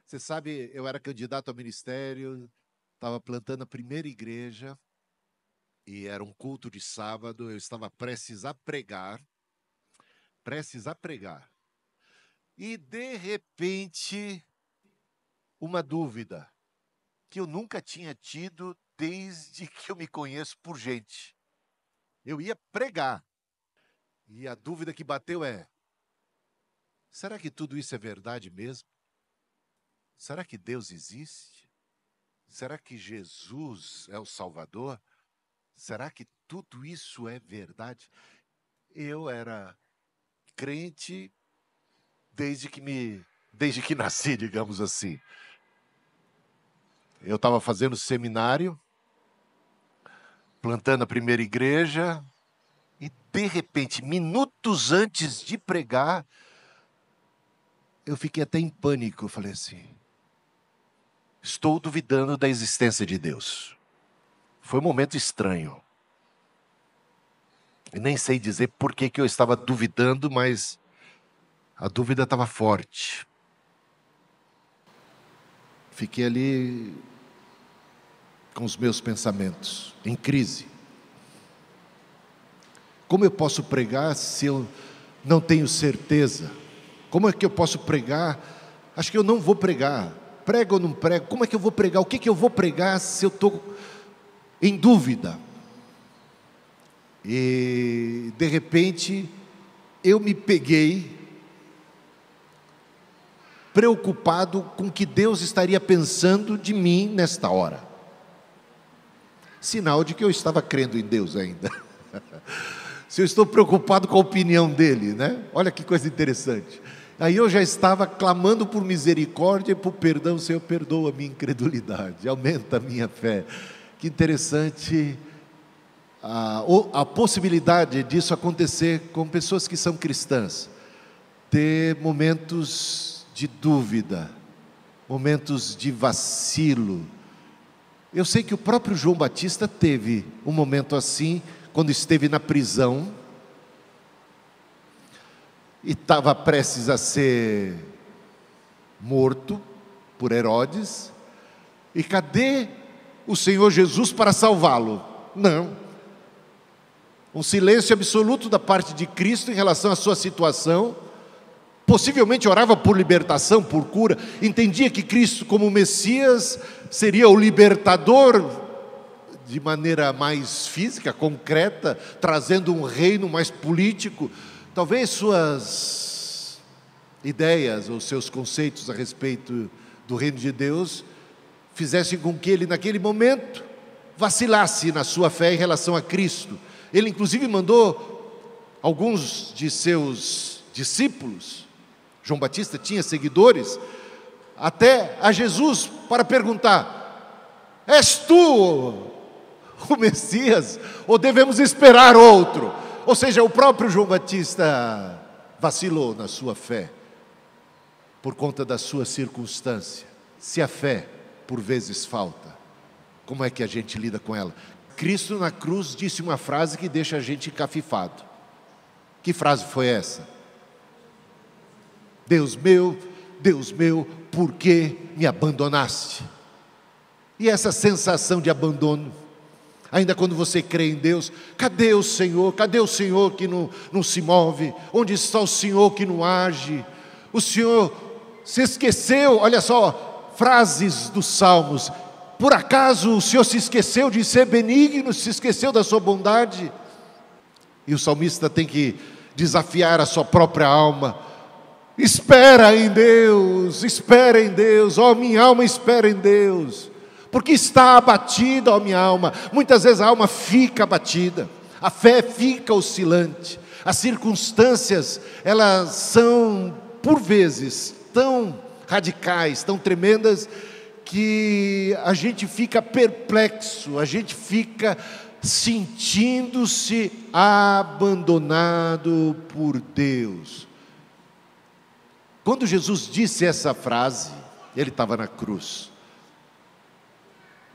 Você sabe, eu era candidato ao ministério, estava plantando a primeira igreja, e era um culto de sábado, eu estava prestes a pregar, e de repente, uma dúvida, que eu nunca tinha tido desde que eu me conheço por gente. Eu ia pregar, e a dúvida que bateu é: será que tudo isso é verdade mesmo? Será que Deus existe? Será que Jesus é o Salvador? Será que tudo isso é verdade? Eu era crente desde que nasci, digamos assim. Eu estava fazendo seminário, plantando a primeira igreja, e de repente, minutos antes de pregar, eu fiquei até em pânico. Eu falei assim: estou duvidando da existência de Deus. Foi um momento estranho. E nem sei dizer por que eu estava duvidando, mas a dúvida estava forte. Fiquei ali com os meus pensamentos, em crise. Como eu posso pregar se eu não tenho certeza? Como é que eu posso pregar? Acho que eu não vou pregar. Prego ou não prego? Como é que eu vou pregar? O que eu vou pregar se eu estou em dúvida? E de repente eu me peguei preocupado com o que Deus estaria pensando de mim nesta hora. Sinal de que eu estava crendo em Deus ainda. Se eu estou preocupado com a opinião dele, né? Olha que coisa interessante. Aí eu já estava clamando por misericórdia e por perdão. Senhor, perdoa a minha incredulidade, aumenta a minha fé. Que interessante a possibilidade disso acontecer com pessoas que são cristãs. Ter momentos de dúvida, momentos de vacilo. Eu sei que o próprio João Batista teve um momento assim, quando esteve na prisão, e estava prestes a ser morto por Herodes, e cadê o Senhor Jesus para salvá-lo? Não. Um silêncio absoluto da parte de Cristo em relação à sua situação. Possivelmente orava por libertação, por cura, entendia que Cristo como Messias seria o libertador de maneira mais física, concreta, trazendo um reino mais político. Talvez suas ideias ou seus conceitos a respeito do reino de Deus fizessem com que ele naquele momento vacilasse na sua fé em relação a Cristo. Ele inclusive mandou alguns de seus discípulos, João Batista tinha seguidores, até a Jesus para perguntar: és tu o Messias ou devemos esperar outro? Ou seja, o próprio João Batista vacilou na sua fé por conta da sua circunstância. Se a fé por vezes falta, como é que a gente lida com ela? Cristo na cruz disse uma frase que deixa a gente encafifado. Que frase foi essa? Deus meu, por que me abandonaste? E essa sensação de abandono, ainda quando você crê em Deus, cadê o Senhor? Cadê o Senhor que não se move? Onde está o Senhor que não age? O Senhor se esqueceu, olha só, frases dos Salmos. Por acaso o Senhor se esqueceu de ser benigno, se esqueceu da sua bondade? E o salmista tem que desafiar a sua própria alma. Espera em Deus, ó minha alma, espera em Deus, porque está abatida, ó minha alma. Muitas vezes a alma fica abatida, a fé fica oscilante, as circunstâncias, elas são, por vezes, tão radicais, tão tremendas, que a gente fica perplexo, a gente fica sentindo-se abandonado por Deus. Quando Jesus disse essa frase, ele estava na cruz,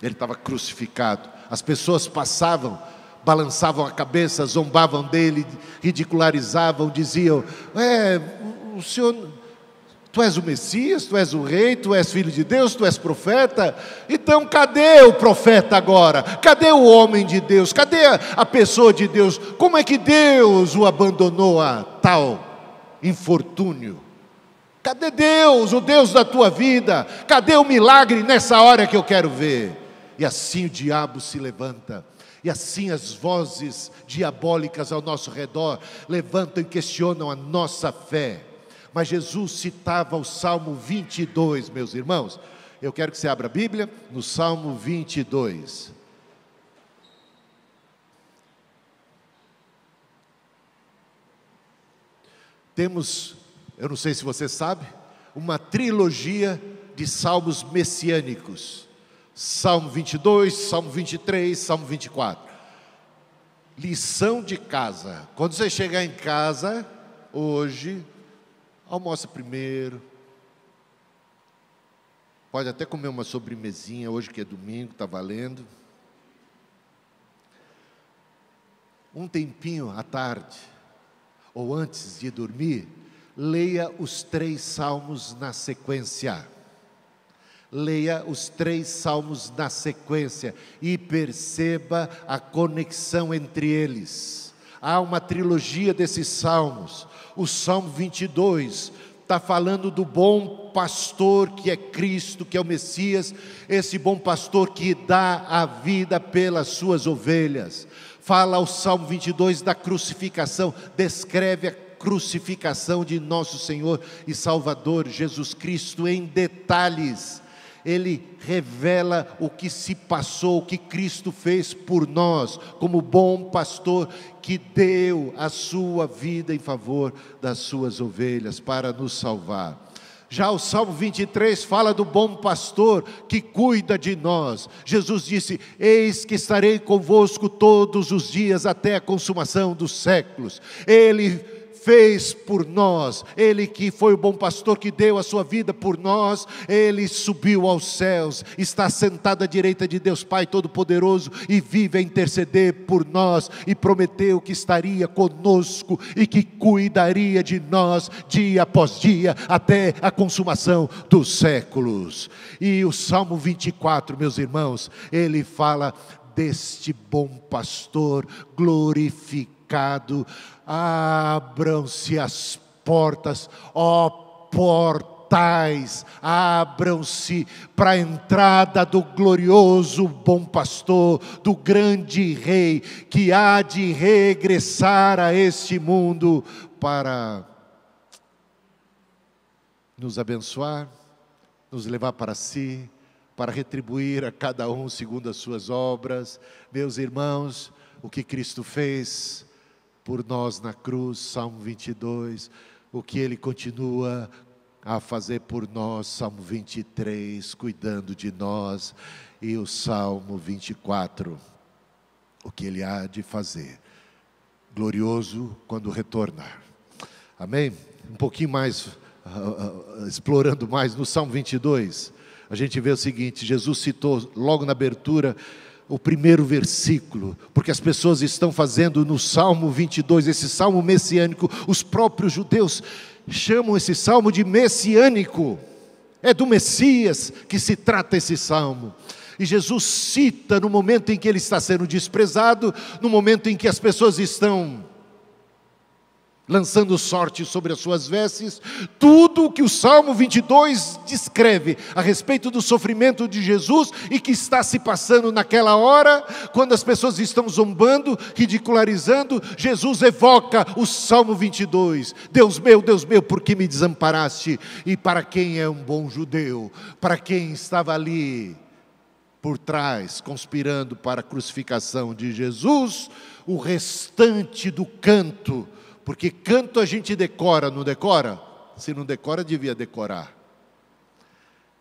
ele estava crucificado, as pessoas passavam, balançavam a cabeça, zombavam dele, ridicularizavam, diziam: o Senhor Tu és o Messias, tu és o rei, tu és filho de Deus, tu és profeta. Então cadê o profeta agora? Cadê o homem de Deus? Cadê a pessoa de Deus? Como é que Deus o abandonou a tal infortúnio? Cadê Deus, o Deus da tua vida? Cadê o milagre nessa hora que eu quero ver? E assim o diabo se levanta. E assim as vozes diabólicas ao nosso redor levantam e questionam a nossa fé. Mas Jesus citava o Salmo 22, meus irmãos. Eu quero que você abra a Bíblia no Salmo 22. Temos, eu não sei se você sabe, uma trilogia de salmos messiânicos. Salmo 22, Salmo 23, Salmo 24. Lição de casa. Quando você chegar em casa, hoje, almoça primeiro. Pode até comer uma sobremesinha, hoje que é domingo, está valendo. Um tempinho à tarde, ou antes de dormir, leia os 3 salmos na sequência. Leia os 3 salmos na sequência e perceba a conexão entre eles. Há uma trilogia desses salmos. O Salmo 22 está falando do bom pastor que é Cristo, que é o Messias, esse bom pastor que dá a vida pelas suas ovelhas. Fala o Salmo 22 da crucificação, descreve a crucificação de nosso Senhor e Salvador Jesus Cristo em detalhes. Ele revela o que se passou, o que Cristo fez por nós, como bom pastor que deu a sua vida em favor das suas ovelhas para nos salvar. Já o Salmo 23 fala do bom pastor que cuida de nós. Jesus disse: eis que estarei convosco todos os dias até a consumação dos séculos. Ele fez por nós, Ele que foi o bom pastor que deu a sua vida por nós, Ele subiu aos céus, está sentado à direita de Deus Pai Todo-Poderoso e vive a interceder por nós, e prometeu que estaria conosco e que cuidaria de nós dia após dia até a consumação dos séculos. E o Salmo 24, meus irmãos, ele fala deste bom pastor glorificado. Abram-se as portas, ó portais, abram-se para a entrada do glorioso bom pastor, do grande rei, que há de regressar a este mundo para nos abençoar, nos levar para si, para retribuir a cada um segundo as suas obras. Meus irmãos, o que Cristo fez por nós na cruz, Salmo 22, o que Ele continua a fazer por nós, Salmo 23, cuidando de nós, e o Salmo 24, o que Ele há de fazer, glorioso quando retornar. Amém? Um pouquinho mais, explorando mais no Salmo 22, a gente vê o seguinte: Jesus citou logo na abertura o primeiro versículo, porque as pessoas estão fazendo no Salmo 22, esse salmo messiânico, os próprios judeus chamam esse salmo de messiânico, é do Messias que se trata esse salmo. E Jesus cita no momento em que ele está sendo desprezado, no momento em que as pessoas estão lançando sorte sobre as suas vestes, tudo o que o Salmo 22 descreve a respeito do sofrimento de Jesus e que está se passando naquela hora, quando as pessoas estão zombando, ridicularizando, Jesus evoca o Salmo 22, Deus meu, por que me desamparaste? E para quem é um bom judeu, para quem estava ali por trás, conspirando para a crucificação de Jesus, o restante do canto, porque canto a gente decora, não decora? Se não decora, devia decorar.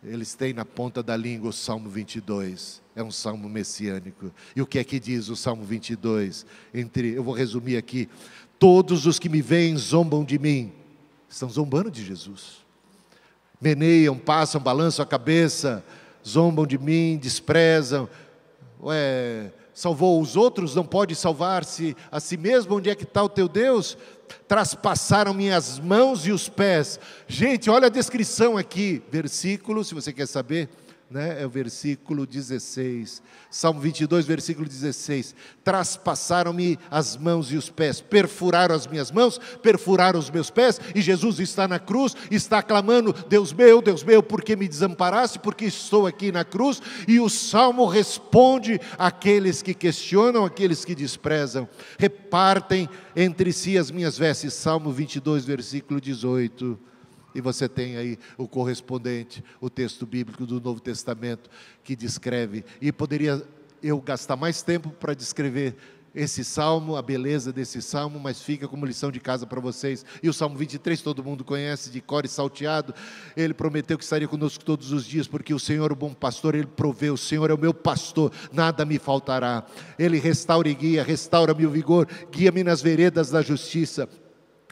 Eles têm na ponta da língua o Salmo 22, é um salmo messiânico. E o que é que diz o Salmo 22? Eu vou resumir aqui: todos os que me veem zombam de mim. Estão zombando de Jesus. Meneiam, passam, balançam a cabeça, zombam de mim, desprezam. Salvou os outros, não pode salvar-se a si mesmo? Onde é que está o teu Deus? traspassaram-me as mãos e os pés. Gente, olha a descrição aqui, versículo, se você quer saber, né? É o versículo 16, Salmo 22, versículo 16, traspassaram-me as mãos e os pés, perfuraram as minhas mãos, perfuraram os meus pés, e Jesus está na cruz, está clamando, Deus meu, por que me desamparaste, porque estou aqui na cruz, e o Salmo responde àqueles que questionam, àqueles que desprezam, repartem entre si as minhas vestes, Salmo 22, versículo 18, e você tem aí o correspondente, o texto bíblico do Novo Testamento que descreve, e poderia eu gastar mais tempo para descrever esse salmo, a beleza desse salmo, mas fica como lição de casa para vocês. E o Salmo 23 todo mundo conhece, de cor e salteado. Ele prometeu que estaria conosco todos os dias, porque o Senhor é o bom pastor, Ele provê, o Senhor é o meu pastor, nada me faltará. Ele restaura e guia, restaura-me o vigor, guia-me nas veredas da justiça.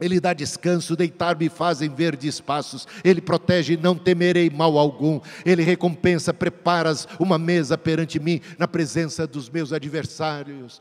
Ele dá descanso, deitar-me faz em verdes passos. Ele protege, não temerei mal algum. Ele recompensa, preparas uma mesa perante mim, na presença dos meus adversários.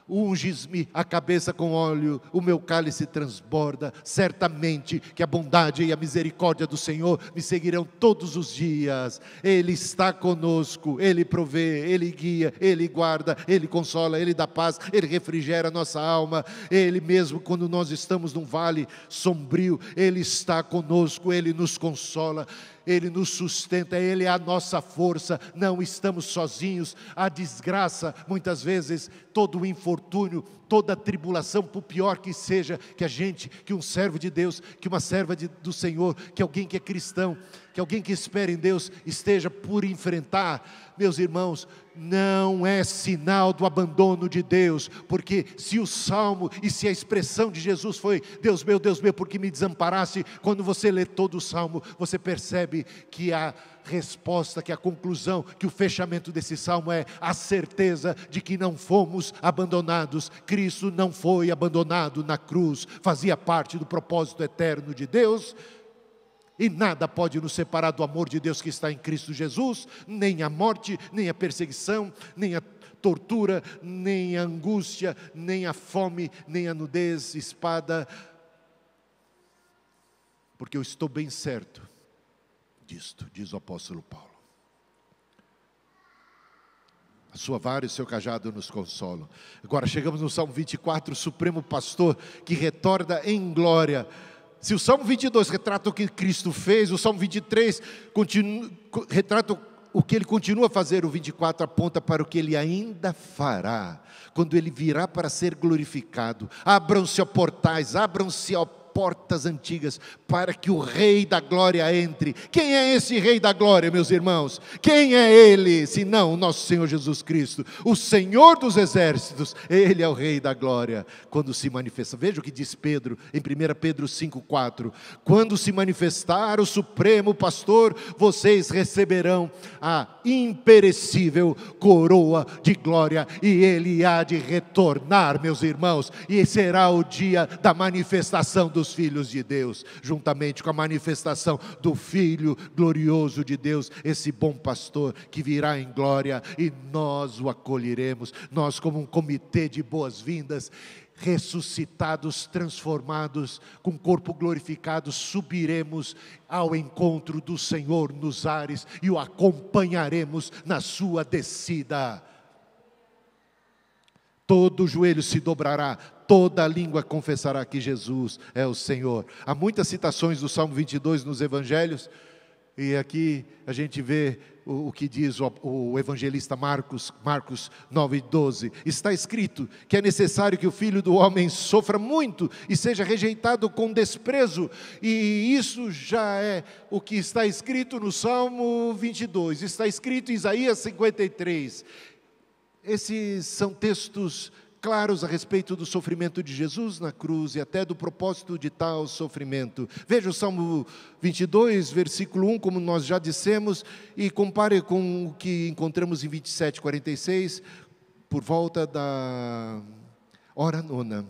Unges-me a cabeça com óleo, o meu cálice transborda. Certamente que a bondade e a misericórdia do Senhor me seguirão todos os dias. Ele está conosco, Ele provê, Ele guia, Ele guarda, Ele consola, Ele dá paz, Ele refrigera a nossa alma. Ele mesmo, quando nós estamos num vale sombrio, Ele está conosco, Ele nos consola, Ele nos sustenta, Ele é a nossa força, não estamos sozinhos. A desgraça, muitas vezes, todo o infortúnio, toda a tribulação, por pior que seja, que um servo de Deus, que uma serva do Senhor, que alguém que é cristão, que alguém que espera em Deus, esteja por enfrentar, meus irmãos, não é sinal do abandono de Deus, porque se o salmo e se a expressão de Jesus foi, Deus meu, por que me desamparaste? Quando você lê todo o salmo, você percebe que a resposta, que a conclusão, que o fechamento desse salmo é a certeza de que não fomos abandonados. Cristo não foi abandonado na cruz, fazia parte do propósito eterno de Deus. E nada pode nos separar do amor de Deus que está em Cristo Jesus, nem a morte, nem a perseguição, nem a tortura, nem a angústia, nem a fome, nem a nudez, espada. Porque eu estou bem certo disto, diz o apóstolo Paulo. A sua vara e o seu cajado nos consolam. Agora chegamos no Salmo 24, o supremo pastor que retorna em glória. Se o Salmo 22 retrata o que Cristo fez, o Salmo 23 retrata o que Ele continua a fazer, o 24 aponta para o que Ele ainda fará, quando Ele virá para ser glorificado. Abram-se ó portais, abram-se ó portas antigas, para que o Rei da Glória entre. Quem é esse Rei da Glória, meus irmãos? Quem é Ele, senão o nosso Senhor Jesus Cristo, o Senhor dos exércitos? Ele é o Rei da Glória, quando se manifesta. Veja o que diz Pedro, em 1 Pedro 5,4, quando se manifestar o Supremo Pastor, vocês receberão a imperecível coroa de glória, e Ele há de retornar, meus irmãos, e será o dia da manifestação dos filhos de Deus, juntamente com a manifestação do Filho glorioso de Deus, esse bom pastor que virá em glória, e nós o acolheremos, nós como um comitê de boas-vindas, ressuscitados, transformados, com corpo glorificado, subiremos ao encontro do Senhor nos ares, e o acompanharemos na sua descida. Todo joelho se dobrará, toda a língua confessará que Jesus é o Senhor. Há muitas citações do Salmo 22 nos Evangelhos, e aqui a gente vê o que diz o evangelista Marcos 9:12. Está escrito que é necessário que o Filho do Homem sofra muito e seja rejeitado com desprezo, e isso já é o que está escrito no Salmo 22, está escrito em Isaías 53. Esses são textos claros a respeito do sofrimento de Jesus na cruz e até do propósito de tal sofrimento. Veja o Salmo 22, versículo 1, como nós já dissemos, e compare com o que encontramos em 27:46, por volta da hora nona.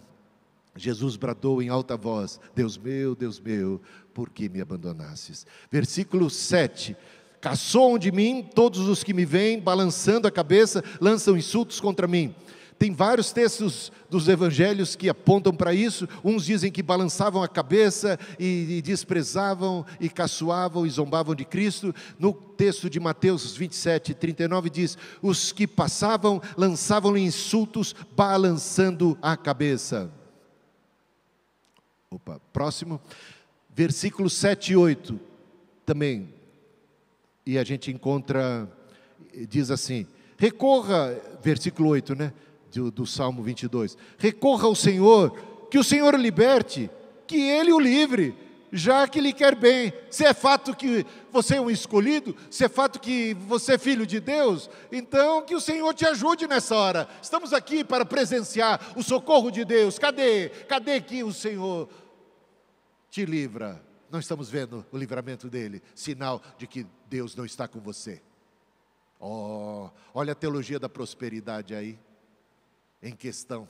Jesus bradou em alta voz, Deus meu, por que me abandonastes? Versículo 7, caçoam de mim todos os que me veem, balançando a cabeça, lançam insultos contra mim. Tem vários textos dos evangelhos que apontam para isso. Uns dizem que balançavam a cabeça e desprezavam e caçoavam e zombavam de Cristo. No texto de Mateus 27, 39 diz: os que passavam lançavam-lhe insultos balançando a cabeça. Próximo. Versículos 7 e 8 também. E a gente encontra, diz assim, recorra, versículo 8, né? Do Salmo 22, recorra ao Senhor, que o Senhor o liberte, que Ele o livre, já que Ele quer bem. Se é fato que você é um escolhido, se é fato que você é filho de Deus, então que o Senhor te ajude nessa hora. Estamos aqui para presenciar o socorro de Deus. Cadê que o Senhor te livra? Não estamos vendo o livramento dEle, sinal de que Deus não está com você. Olha a teologia da prosperidade aí, em questão,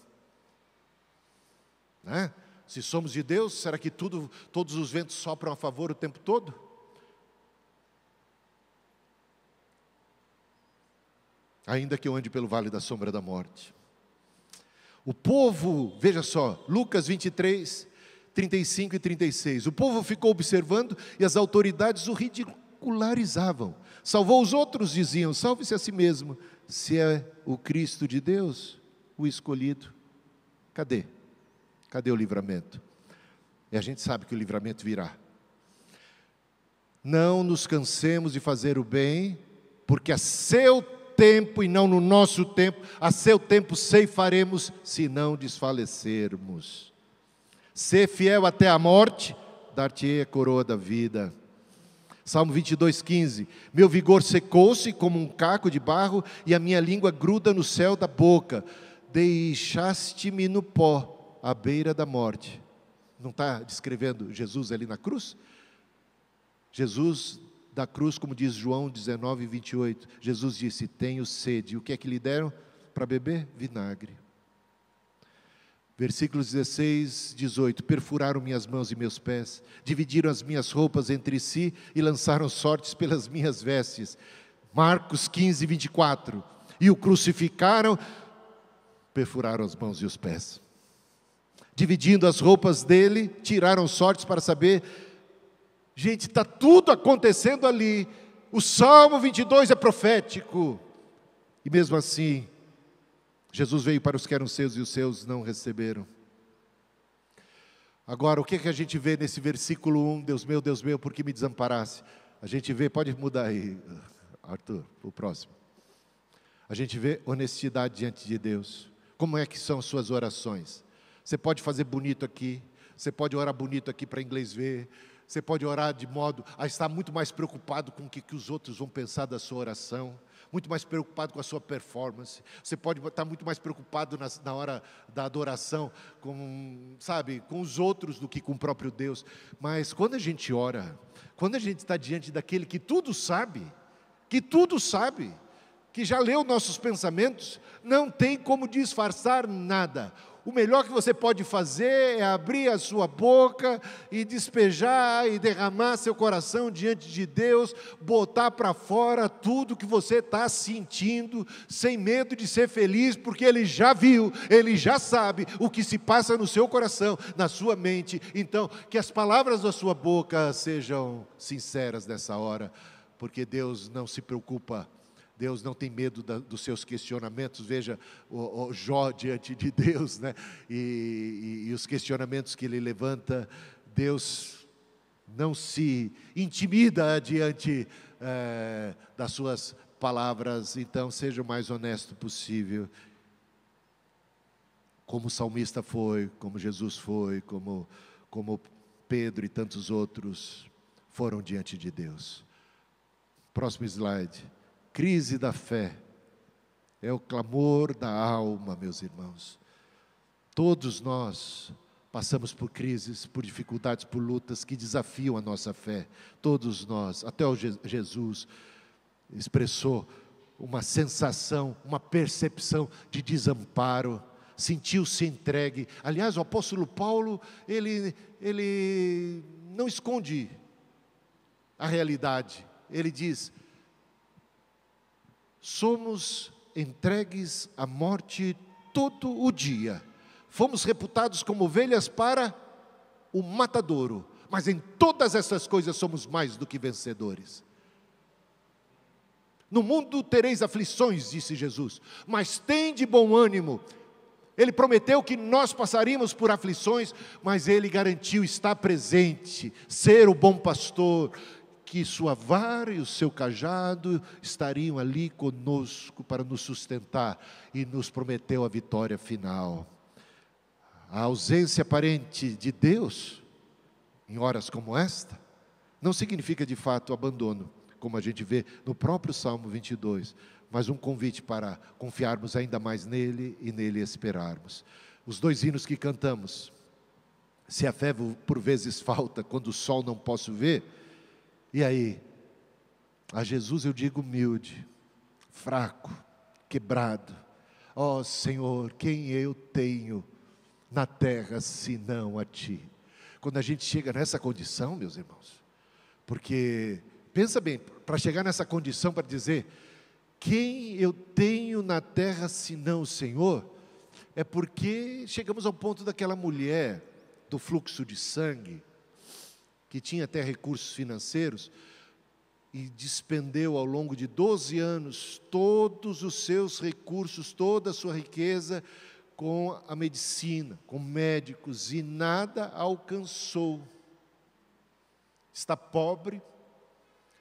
né? Se somos de Deus, será que todos os ventos sopram a favor o tempo todo? Ainda que eu ande pelo vale da sombra da morte. O povo, veja só, Lucas 23, 35 e 36. O povo ficou observando e as autoridades o ridicularizavam. Salvou os outros, diziam, salve-se a si mesmo, se é o Cristo de Deus, o escolhido. Cadê? Cadê o livramento? E a gente sabe que o livramento virá. Não nos cansemos de fazer o bem, porque a seu tempo e não no nosso tempo, a seu tempo ceifaremos, se não desfalecermos. Ser fiel até a morte, dar-te-ei a coroa da vida. Salmo 22, 15. Meu vigor secou-se como um caco de barro, e a minha língua gruda no céu da boca. Deixaste-me no pó, à beira da morte. Não está descrevendo Jesus ali na cruz? Jesus da cruz, como diz João 19, 28. Jesus disse, tenho sede. E o que é que lhe deram para beber? Vinagre. Versículos 16, 18. Perfuraram minhas mãos e meus pés, dividiram as minhas roupas entre si e lançaram sortes pelas minhas vestes. Marcos 15, 24. E o crucificaram, perfuraram as mãos e os pés. Dividindo as roupas dele, tiraram sortes para saber. Gente, está tudo acontecendo ali. O Salmo 22 é profético. E mesmo assim, Jesus veio para os que eram seus e os seus não receberam. Agora, o que a gente vê nesse versículo 1? Deus meu, por que me desamparaste? A gente vê, pode mudar aí, Arthur, o próximo. A gente vê honestidade diante de Deus. Como é que são as suas orações? Você pode fazer bonito aqui, você pode orar bonito aqui para inglês ver, você pode orar de modo a estar muito mais preocupado com o que os outros vão pensar da sua oração, muito mais preocupado com a sua performance. Você pode estar muito mais preocupado na hora da adoração com os outros do que com o próprio Deus. Mas quando a gente ora, quando a gente está diante daquele que tudo sabe, que já leu nossos pensamentos, não tem como disfarçar nada. O melhor que você pode fazer é abrir a sua boca e despejar e derramar seu coração diante de Deus, botar para fora tudo que você está sentindo, sem medo de ser feliz, porque Ele já viu, Ele já sabe o que se passa no seu coração, na sua mente. Então, que as palavras da sua boca sejam sinceras nessa hora, porque Deus não se preocupa. Deus não tem medo dos seus questionamentos. Veja o Jó diante de Deus, né? E os questionamentos que ele levanta. Deus não se intimida diante das suas palavras. Então seja o mais honesto possível, como o salmista foi, como Jesus foi, como Pedro e tantos outros foram diante de Deus. Próximo slide. Crise da fé, é o clamor da alma, meus irmãos. Todos nós passamos por crises, por dificuldades, por lutas que desafiam a nossa fé. Todos nós, até o Jesus expressou uma sensação, uma percepção de desamparo, sentiu-se entregue. Aliás, o apóstolo Paulo, ele não esconde a realidade. Ele diz, somos entregues à morte todo o dia. Fomos reputados como ovelhas para o matadouro, mas em todas essas coisas somos mais do que vencedores. No mundo tereis aflições, disse Jesus, mas tende bom ânimo. Ele prometeu que nós passaríamos por aflições, mas Ele garantiu estar presente, ser o bom pastor, que sua vara e o seu cajado estariam ali conosco para nos sustentar, e nos prometeu a vitória final. A ausência aparente de Deus, em horas como esta, não significa de fato abandono, como a gente vê no próprio Salmo 22, mas um convite para confiarmos ainda mais nele e nele esperarmos. Os 2 hinos que cantamos, se a fé por vezes falta, quando o sol não posso ver, e aí? A Jesus eu digo humilde, fraco, quebrado. Ó Senhor, quem eu tenho na terra senão a Ti? Quando a gente chega nessa condição, meus irmãos, porque, pensa bem, para chegar nessa condição, para dizer, quem eu tenho na terra senão o Senhor, é porque chegamos ao ponto daquela mulher, do fluxo de sangue, que tinha até recursos financeiros, e despendeu ao longo de 12 anos, todos os seus recursos, toda a sua riqueza, com a medicina, com médicos, e nada alcançou. Está pobre,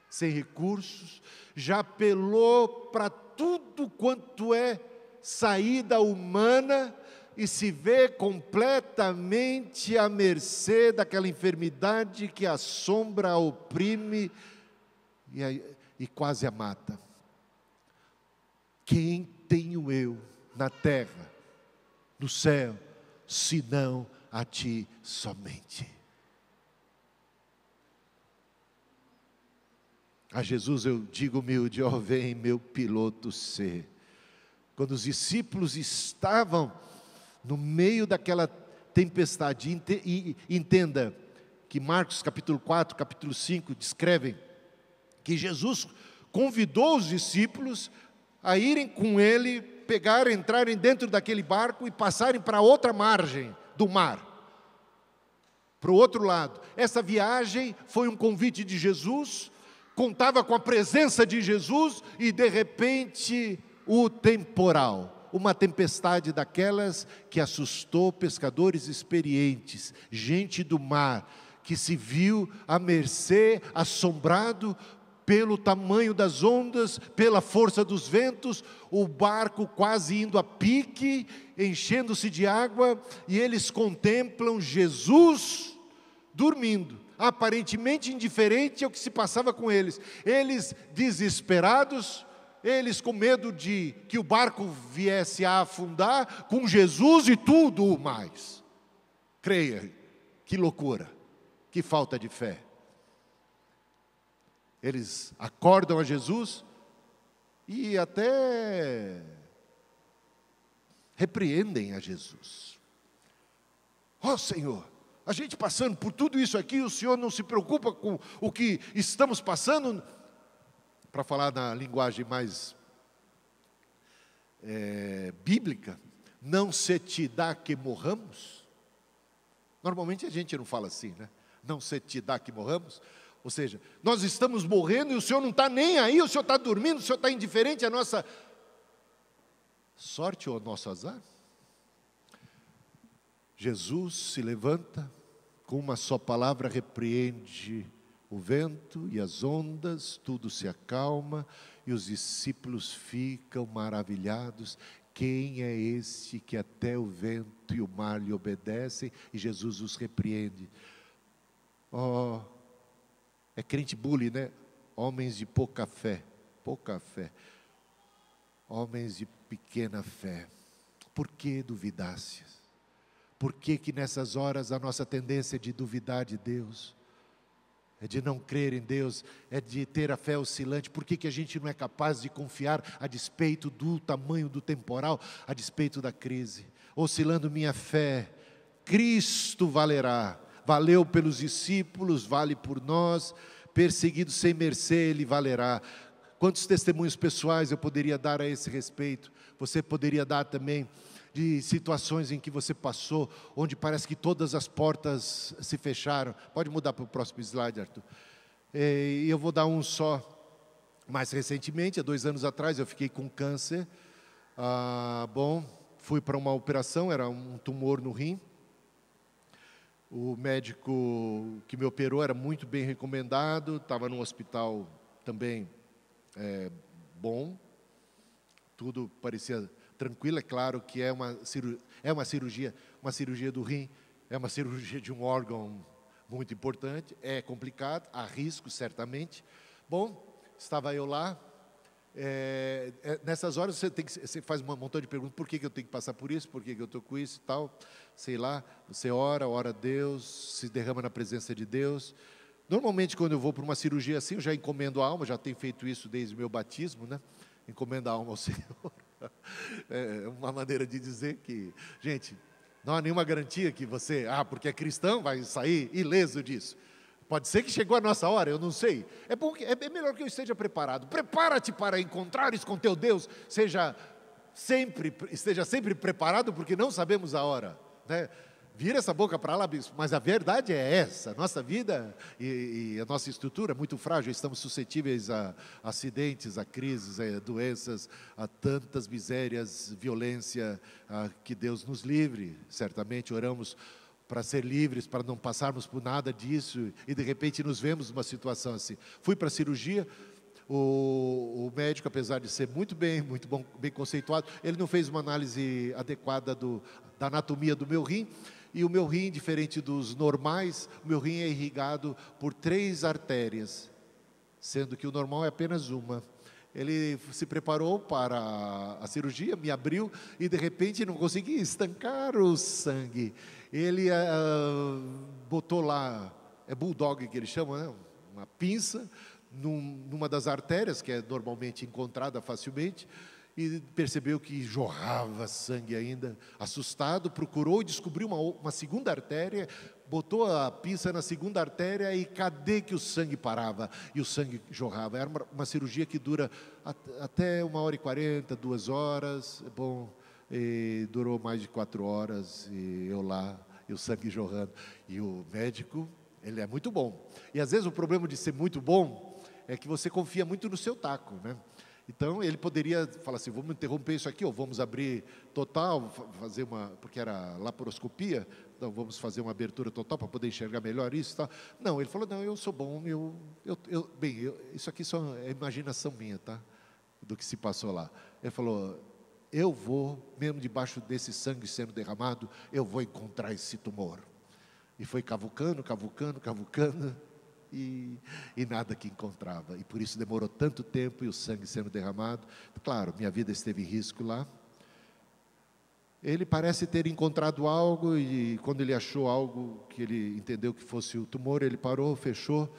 sem recursos, já apelou para tudo quanto é saída humana, e se vê completamente à mercê daquela enfermidade que assombra, a oprime e quase a mata. Quem tenho eu na terra, no céu, senão a Ti somente? A Jesus eu digo humilde, ó vem meu piloto ser. Quando os discípulos estavam no meio daquela tempestade, entenda que Marcos capítulo 4, capítulo 5 descrevem que Jesus convidou os discípulos a irem com Ele, entrarem dentro daquele barco e passarem para outra margem do mar, para o outro lado. Essa viagem foi um convite de Jesus, contava com a presença de Jesus, e de repente o temporal, uma tempestade daquelas que assustou pescadores experientes, gente do mar, que se viu à mercê, assombrado pelo tamanho das ondas, pela força dos ventos, o barco quase indo a pique, enchendo-se de água, e eles contemplam Jesus dormindo, aparentemente indiferente ao que se passava com eles. Eles desesperados, eles com medo de que o barco viesse a afundar, com Jesus e tudo mais. Creia, que loucura, que falta de fé. Eles acordam a Jesus e até repreendem a Jesus. Ó Senhor, a gente passando por tudo isso aqui, o Senhor não se preocupa com o que estamos passando? Para falar na linguagem mais bíblica, não se te dá que morramos? Normalmente a gente não fala assim, né? Não se te dá que morramos? Ou seja, nós estamos morrendo e o Senhor não está nem aí, o Senhor está dormindo, o Senhor está indiferente à nossa sorte ou ao nosso azar? Jesus se levanta, com uma só palavra repreende o vento e as ondas, tudo se acalma e os discípulos ficam maravilhados. Quem é este que até o vento e o mar lhe obedecem? E Jesus os repreende. É crente bully, né? Homens de pouca fé, homens de pequena fé. Por que duvidastes? Por que nessas horas a nossa tendência é de duvidar de Deus? É de não crer em Deus, é de ter a fé oscilante. Por que a gente não é capaz de confiar a despeito do tamanho do temporal, a despeito da crise? Oscilando minha fé, Cristo valerá. Valeu pelos discípulos, vale por nós. Perseguido sem mercê, Ele valerá. Quantos testemunhos pessoais eu poderia dar a esse respeito? Você poderia dar também de situações em que você passou, onde parece que todas as portas se fecharam. Pode mudar para o próximo slide, Arthur. E eu vou dar um só. Mais recentemente, há 2 anos atrás, eu fiquei com câncer. Fui para uma operação, era um tumor no rim. O médico que me operou era muito bem recomendado, estava num hospital também bom, tudo parecia tranquilo. É claro que é uma cirurgia do rim, é uma cirurgia de um órgão muito importante, é complicado, há risco certamente. Bom, estava eu lá. Nessas horas você faz um montão de perguntas: por que eu tenho que passar por isso, por que eu estou com isso e tal, sei lá. Você ora a Deus, se derrama na presença de Deus. Normalmente quando eu vou para uma cirurgia assim, eu já encomendo a alma, já tenho feito isso desde o meu batismo, né? Encomendo a alma ao Senhor. É uma maneira de dizer que, gente, não há nenhuma garantia que você, porque é cristão, vai sair ileso disso. Pode ser que chegou a nossa hora, eu não sei. É bom é melhor que eu esteja preparado. Prepara-te para encontrares com teu Deus. Esteja sempre preparado, porque não sabemos a hora, né? Vira essa boca para lá, bispo. Mas a verdade é essa: nossa vida e a nossa estrutura é muito frágil. Estamos suscetíveis a acidentes, a crises, a doenças, a tantas misérias, violência. Que Deus nos livre. Certamente oramos para ser livres, para não passarmos por nada disso, e de repente nos vemos numa situação assim. Fui para a cirurgia, o médico, apesar de ser muito bom, bem conceituado, ele não fez uma análise adequada da anatomia do meu rim, e o meu rim, diferente dos normais, o meu rim é irrigado por 3 artérias, sendo que o normal é apenas uma. Ele se preparou para a cirurgia, me abriu e de repente não conseguia estancar o sangue. Ele botou lá, é bulldog que ele chama, né? Uma pinça numa das artérias, que é normalmente encontrada facilmente, e percebeu que jorrava sangue ainda. Assustado, procurou e descobriu uma segunda artéria, botou a pinça na segunda artéria e cadê que o sangue parava? E o sangue jorrava. Era uma cirurgia que dura até 1h40, 2 horas. Bom, e durou mais de 4 horas, e eu lá, e o sangue jorrando. E o médico, ele é muito bom. E às vezes o problema de ser muito bom é que você confia muito no seu taco, né? Então ele poderia falar assim: vamos interromper isso aqui, ou vamos abrir total, fazer porque era laparoscopia, então vamos fazer uma abertura total para poder enxergar melhor isso e tal. Não, ele falou: não, eu sou bom, isso aqui só é imaginação minha, tá? Do que se passou lá. Ele falou: eu vou, mesmo debaixo desse sangue sendo derramado, eu vou encontrar esse tumor. E foi cavucando, e nada que encontrava, e por isso demorou tanto tempo, e o sangue sendo derramado. Claro, minha vida esteve em risco lá. Ele parece ter encontrado algo, e quando ele achou algo que ele entendeu que fosse o tumor, ele parou, fechou.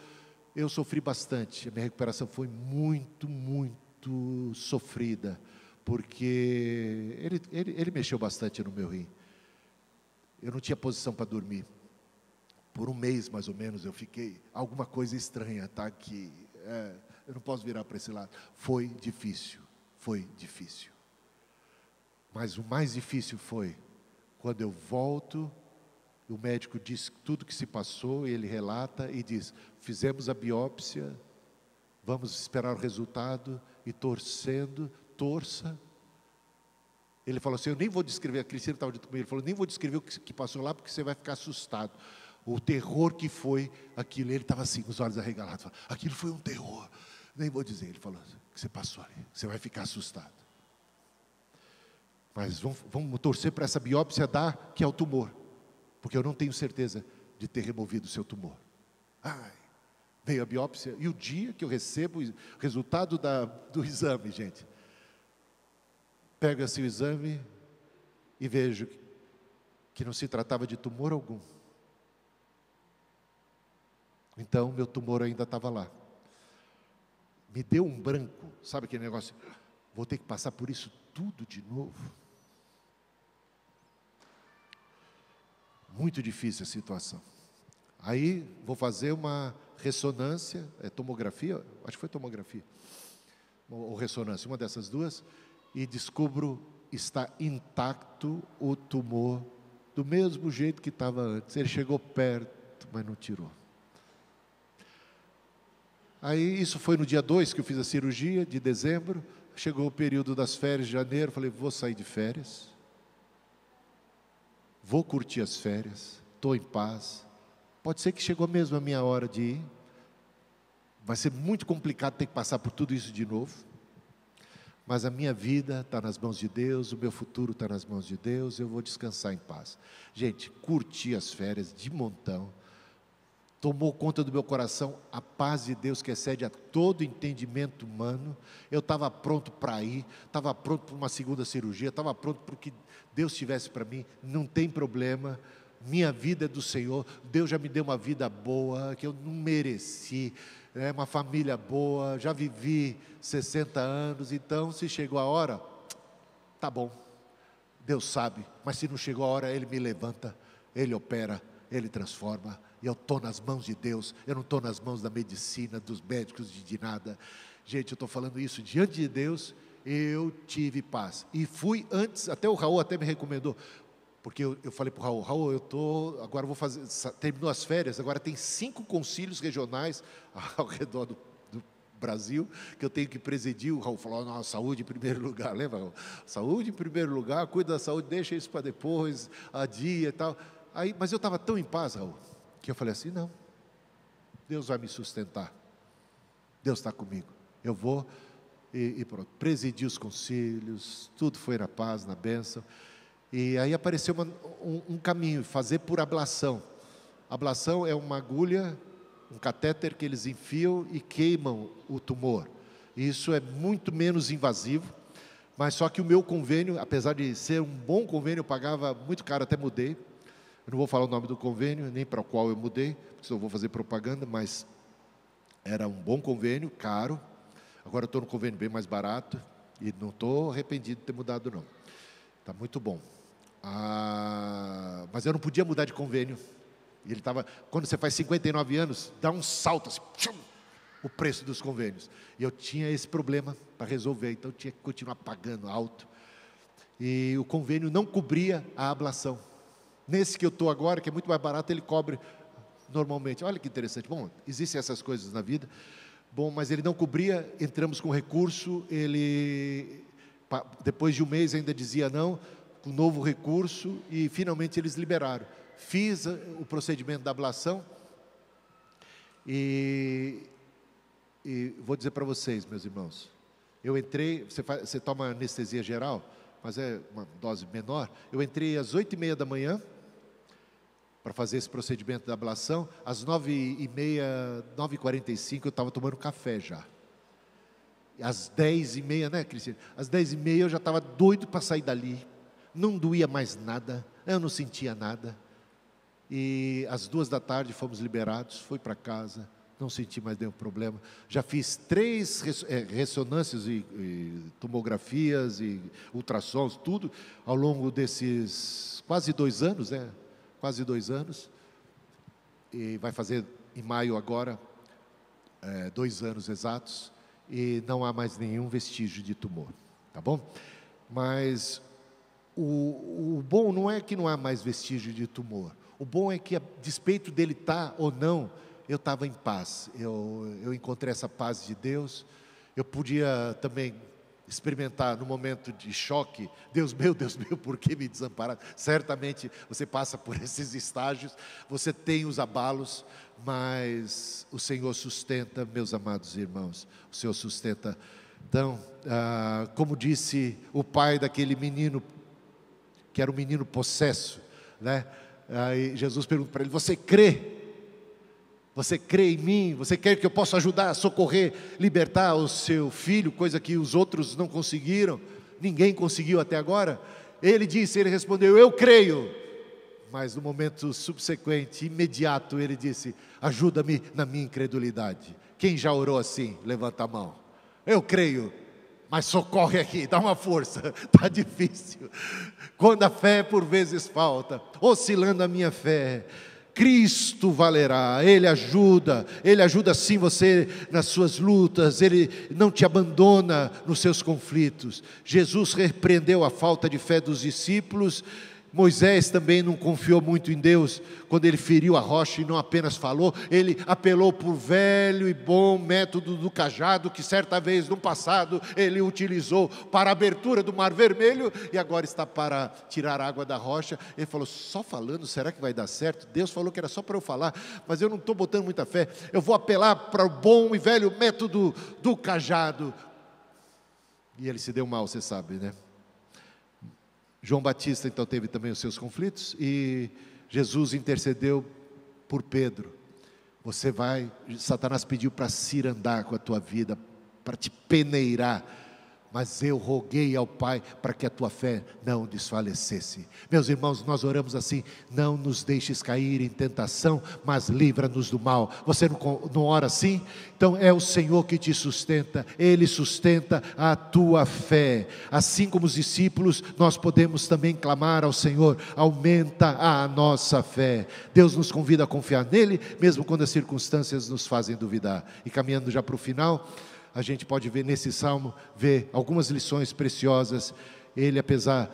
Eu sofri bastante, a minha recuperação foi muito sofrida, porque ele mexeu bastante no meu rim. Eu não tinha posição para dormir. Por 1 mês, mais ou menos, eu fiquei alguma coisa estranha, tá? Eu não posso virar para esse lado. Foi difícil. Mas o mais difícil foi quando eu volto, o médico diz tudo que se passou, ele relata e diz: fizemos a biópsia, vamos esperar o resultado, e torça. Ele falou assim: eu nem vou descrever, a Cristina estava dito comigo, ele falou: nem vou descrever o que passou lá, porque você vai ficar assustado. O terror que foi aquilo. Ele estava assim, com os olhos arregalados, falando: aquilo foi um terror. Nem vou dizer. Ele falou: o que você passou ali, você vai ficar assustado. Mas vamos torcer para essa biópsia dar que é o tumor, porque eu não tenho certeza de ter removido o seu tumor. Veio a biópsia, e o dia que eu recebo o resultado do exame, gente, pego assim o exame e vejo que não se tratava de tumor algum. Então meu tumor ainda estava lá. Me deu um branco, sabe aquele negócio? Vou ter que passar por isso tudo de novo. Muito difícil a situação. Aí vou fazer uma ressonância, tomografia, acho que foi tomografia, ou ressonância, uma dessas duas, e descubro está intacto o tumor, do mesmo jeito que estava antes. Ele chegou perto, mas não tirou. Aí isso foi no dia 2 que eu fiz a cirurgia, de dezembro. Chegou o período das férias de janeiro, falei, vou sair de férias, vou curtir as férias, estou em paz. Pode ser que chegou mesmo a minha hora de ir. Vai ser muito complicado ter que passar por tudo isso de novo. Mas a minha vida está nas mãos de Deus, o meu futuro está nas mãos de Deus, eu vou descansar em paz. Gente, curti as férias de montão. Tomou conta do meu coração a paz de Deus que excede a todo entendimento humano. Eu estava pronto para ir, estava pronto para uma segunda cirurgia, estava pronto para o que Deus tivesse para mim. Não tem problema, minha vida é do Senhor. Deus já me deu uma vida boa, que eu não mereci, uma família boa, já vivi 60 anos, então se chegou a hora, tá bom, Deus sabe, mas se não chegou a hora, Ele me levanta, Ele opera, Ele transforma. E eu estou nas mãos de Deus, eu não estou nas mãos da medicina, dos médicos, de nada. Gente, eu estou falando isso diante de Deus, eu tive paz. E fui antes, até o Raul até me recomendou, porque eu falei para o Raul, agora vou fazer, terminou as férias, agora tem 5 concílios regionais ao redor do Brasil, que eu tenho que presidir. O Raul falou, não, saúde em primeiro lugar, lembra, Raul? Saúde em primeiro lugar, cuida da saúde, deixa isso para depois, adia e tal. Aí, mas eu estava tão em paz, Raul, que eu falei assim, não, Deus vai me sustentar, Deus está comigo, eu vou, e pronto, presidi os concílios, tudo foi na paz, na bênção, e aí apareceu um caminho, fazer por ablação. Ablação é uma agulha, um catéter que eles enfiam e queimam o tumor, isso é muito menos invasivo, mas só que o meu convênio, apesar de ser um bom convênio, eu pagava muito caro, até mudei. Eu não vou falar o nome do convênio, nem para o qual eu mudei, porque eu vou fazer propaganda, mas era um bom convênio, caro. Agora eu estou no convênio bem mais barato, e não estou arrependido de ter mudado não. Está muito bom. Mas eu não podia mudar de convênio. E ele estava, quando você faz 59 anos, dá um salto assim, o preço dos convênios. E eu tinha esse problema para resolver, então eu tinha que continuar pagando alto. E o convênio não cobria a ablação. Nesse que eu estou agora, que é muito mais barato, ele cobre normalmente. Olha que interessante. Bom, existem essas coisas na vida. Bom, mas ele não cobria, entramos com recurso, ele, depois de um mês ainda dizia não, com novo recurso, e finalmente eles liberaram. Fiz o procedimento da ablação, e vou dizer para vocês, meus irmãos, eu entrei, você toma anestesia geral, mas é uma dose menor, eu entrei às 8h30 da manhã, para fazer esse procedimento da ablação, às 9h30, 9h45 eu estava tomando café já. Às 10h30, né, Cristina? Às 10h30 eu já estava doido para sair dali, não doía mais nada, eu não sentia nada. E às 2h da tarde fomos liberados, fui para casa, não senti mais nenhum problema. Já fiz 3 ressonâncias e tomografias e ultrassons, tudo, ao longo desses quase 2 anos, né? Quase 2 anos, e vai fazer em maio agora, 2 anos exatos, e não há mais nenhum vestígio de tumor, tá bom? Mas o bom não é que não há mais vestígio de tumor, o bom é que a despeito dele estar ou não, eu estava em paz, eu encontrei essa paz de Deus, eu podia também experimentar no momento de choque, Deus meu, por que me desampararam? Certamente você passa por esses estágios, você tem os abalos, mas o Senhor sustenta, meus amados irmãos, o Senhor sustenta. Então, como disse o pai daquele menino, que era um menino possesso, né? Aí Jesus pergunta para ele, você crê? Você crê em mim? Você quer que eu possa ajudar a socorrer, libertar o seu filho, coisa que os outros não conseguiram, ninguém conseguiu até agora? Ele respondeu, eu creio. Mas no momento subsequente, imediato, ele disse, ajuda-me na minha incredulidade. Quem já orou assim? Levanta a mão. Eu creio, mas socorre aqui, dá uma força, está difícil. Quando a fé por vezes falta, oscilando a minha fé, Cristo valerá, Ele ajuda sim você nas suas lutas, Ele não te abandona nos seus conflitos. Jesus repreendeu a falta de fé dos discípulos. Moisés também não confiou muito em Deus, quando ele feriu a rocha e não apenas falou, ele apelou por velho e bom método do cajado, que certa vez no passado ele utilizou para a abertura do Mar Vermelho, e agora está para tirar a água da rocha. Ele falou, só falando, será que vai dar certo? Deus falou que era só para eu falar, mas eu não estou botando muita fé, eu vou apelar para o bom e velho método do cajado. E ele se deu mal, você sabe, né? João Batista então teve também os seus conflitos, e Jesus intercedeu por Pedro. Satanás pediu para cirandar com a tua vida, para te peneirar, mas eu roguei ao Pai para que a tua fé não desfalecesse. Meus irmãos, nós oramos assim: não nos deixes cair em tentação, mas livra-nos do mal. Você não ora assim? Então é o Senhor que te sustenta, Ele sustenta a tua fé. Assim como os discípulos, nós podemos também clamar ao Senhor: aumenta a nossa fé. Deus nos convida a confiar nele, mesmo quando as circunstâncias nos fazem duvidar. E caminhando já para o final, a gente pode ver nesse salmo, ver algumas lições preciosas. Ele, apesar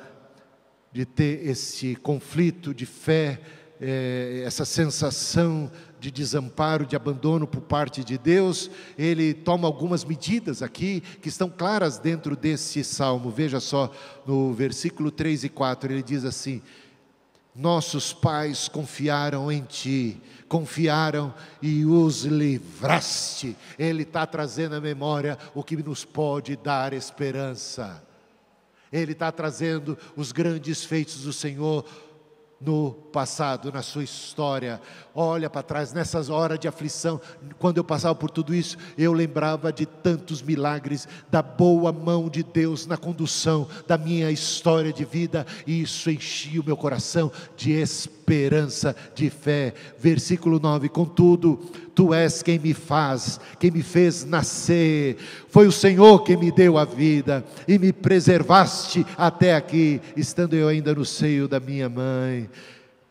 de ter esse conflito de fé, essa sensação de desamparo, de abandono por parte de Deus, ele toma algumas medidas aqui, que estão claras dentro desse salmo. Veja só, no versículo 3 e 4, ele diz assim: nossos pais confiaram em Ti, confiaram e os livraste. Ele está trazendo à memória o que nos pode dar esperança. Ele está trazendo os grandes feitos do Senhor no passado, na sua história. Olha para trás, nessas horas de aflição, quando eu passava por tudo isso, eu lembrava de tantos milagres, da boa mão de Deus na condução da minha história de vida, e isso enchia o meu coração de esperança, de fé. Versículo 9, contudo, Tu és quem me fez nascer, foi o Senhor quem me deu a vida, e me preservaste até aqui, estando eu ainda no seio da minha mãe.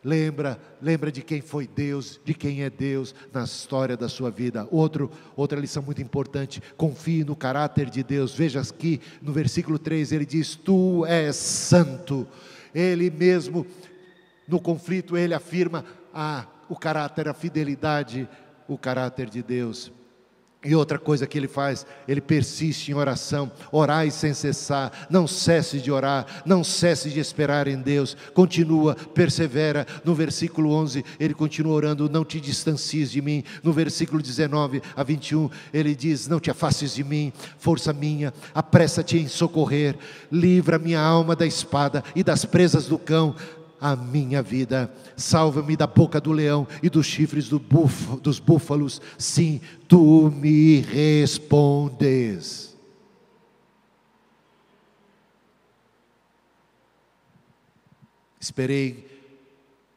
Lembra de quem foi Deus, de quem é Deus na história da sua vida. Outra lição muito importante: confie no caráter de Deus. Veja aqui no versículo 3, ele diz: Tu és santo. Ele mesmo, no conflito, ele afirma o caráter, a fidelidade, o caráter de Deus. E outra coisa que ele faz, ele persiste em oração. Orai sem cessar, não cesse de orar, não cesse de esperar em Deus, continua, persevera. No versículo 11, ele continua orando: não te distancies de mim. No versículo 19 a 21, ele diz: não te afastes de mim, força minha, apressa-te em socorrer, livra minha alma da espada e das presas do cão, a minha vida, salva-me da boca do leão e dos chifres dos búfalos. Sim, Tu me respondes. Esperei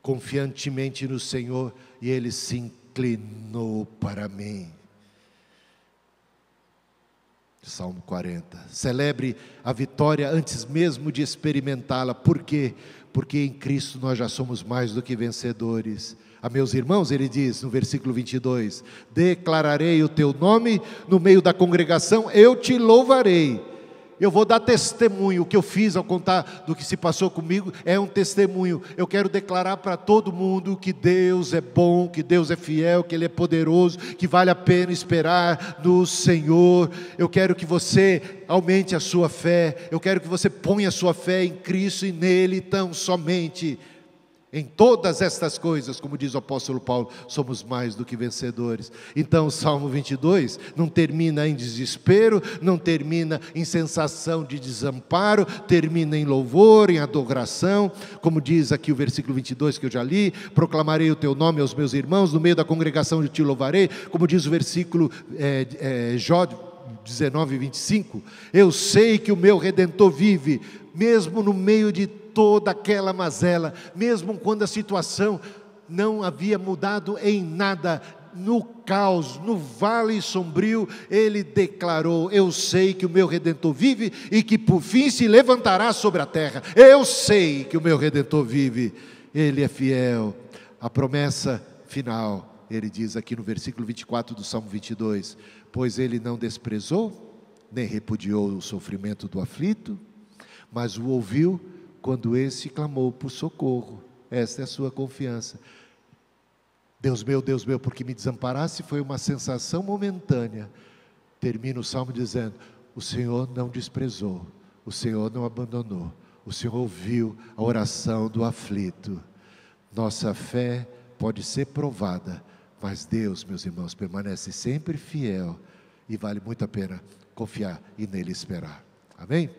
confiantemente no Senhor, e Ele se inclinou para mim. Salmo 40. Celebre a vitória antes mesmo de experimentá-la. Por quê? Porque em Cristo nós já somos mais do que vencedores. A meus irmãos, ele diz no versículo 22, declararei o teu nome no meio da congregação, eu te louvarei. Eu vou dar testemunho. O que eu fiz ao contar do que se passou comigo é um testemunho. Eu quero declarar para todo mundo que Deus é bom, que Deus é fiel, que Ele é poderoso, que vale a pena esperar no Senhor. Eu quero que você aumente a sua fé. Eu quero que você ponha a sua fé em Cristo e nele tão somente. Em todas estas coisas, como diz o apóstolo Paulo, somos mais do que vencedores. Então o Salmo 22 não termina em desespero, não termina em sensação de desamparo, termina em louvor, em adoração. Como diz aqui o versículo 22 que eu já li: proclamarei o teu nome aos meus irmãos, no meio da congregação eu te louvarei. Como diz o versículo Jó 19, 25, eu sei que o meu Redentor vive, mesmo no meio de toda aquela mazela, mesmo quando a situação não havia mudado em nada, no caos, no vale sombrio, ele declarou: eu sei que o meu Redentor vive e que por fim se levantará sobre a terra. Eu sei que o meu Redentor vive, Ele é fiel. A promessa final, ele diz aqui no versículo 24 do Salmo 22, pois ele não desprezou, nem repudiou o sofrimento do aflito, mas o ouviu quando esse clamou por socorro. Esta é a sua confiança. Deus meu, porque me desamparaste, foi uma sensação momentânea. Termina o Salmo dizendo, o Senhor não desprezou, o Senhor não abandonou, o Senhor ouviu a oração do aflito. Nossa fé pode ser provada, mas Deus, meus irmãos, permanece sempre fiel, e vale muito a pena confiar e nele esperar. Amém?